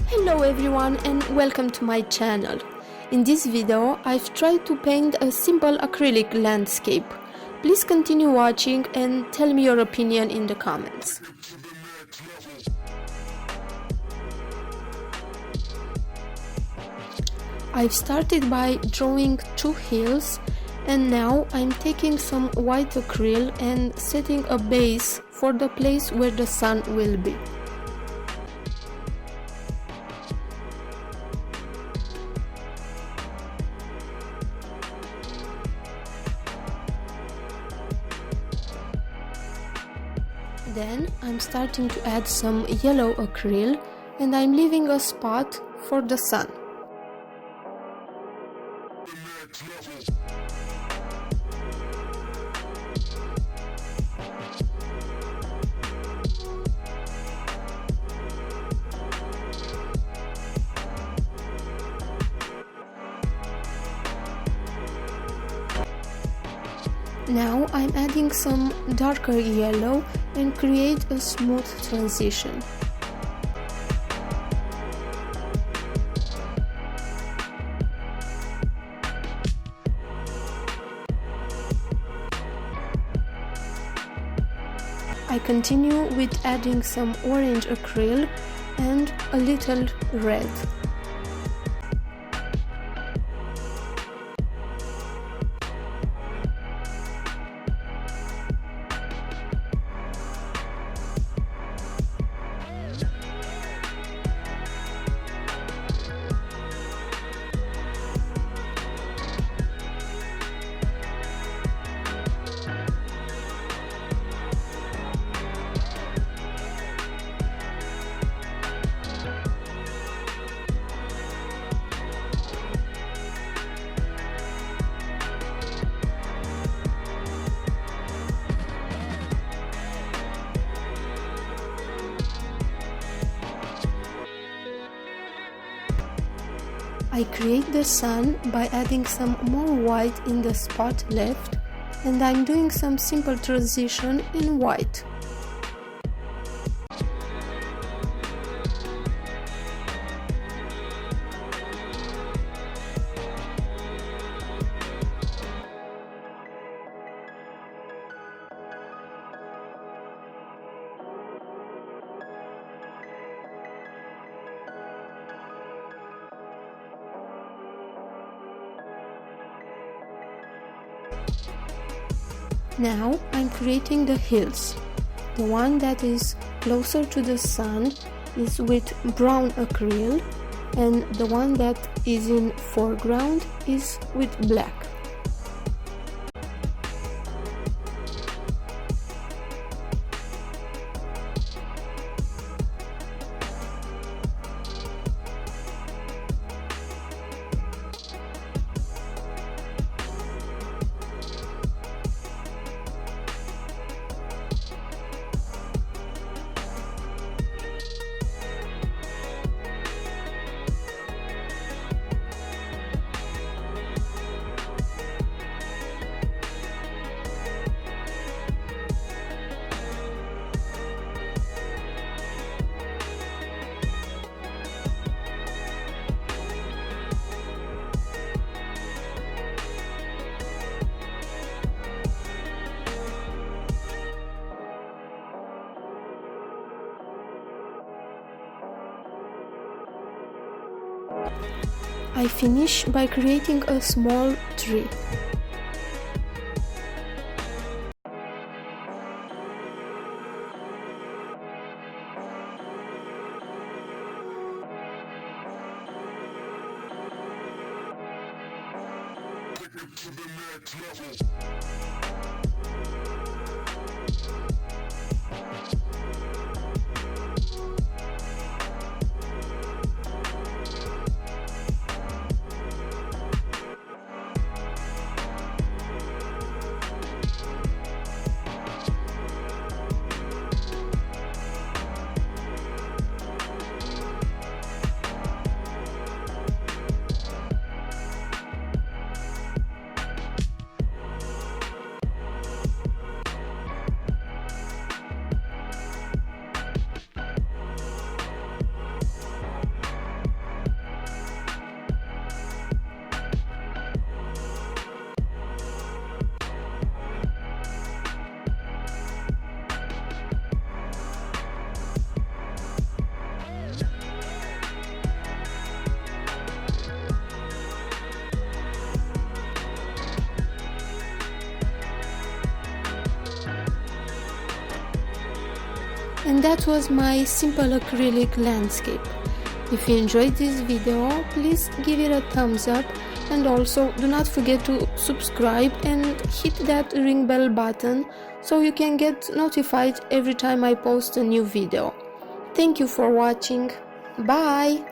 Hello everyone and welcome to my channel. In this video I've tried to paint a simple acrylic landscape. Please continue watching and tell me your opinion in the comments. I've started by drawing two hills, and now I'm taking some white acrylic and setting a base for the place where the sun will be. Then I'm starting to add some yellow acrylic and I'm leaving a spot for the sun. Now I'm adding some darker yellow and create a smooth transition. I continue with adding some orange acrylic and a little red. I create the sun by adding some more white in the spot left, and I'm doing some simple transition in white. Now I'm creating the hills. The one that is closer to the sun is with brown acrylic, and the one that is in foreground is with black. I finish by creating a small tree. And that was my simple acrylic landscape. If you enjoyed this video, please give it a thumbs up, and also do not forget to subscribe and hit that ring bell button so you can get notified every time I post a new video. Thank you for watching. Bye!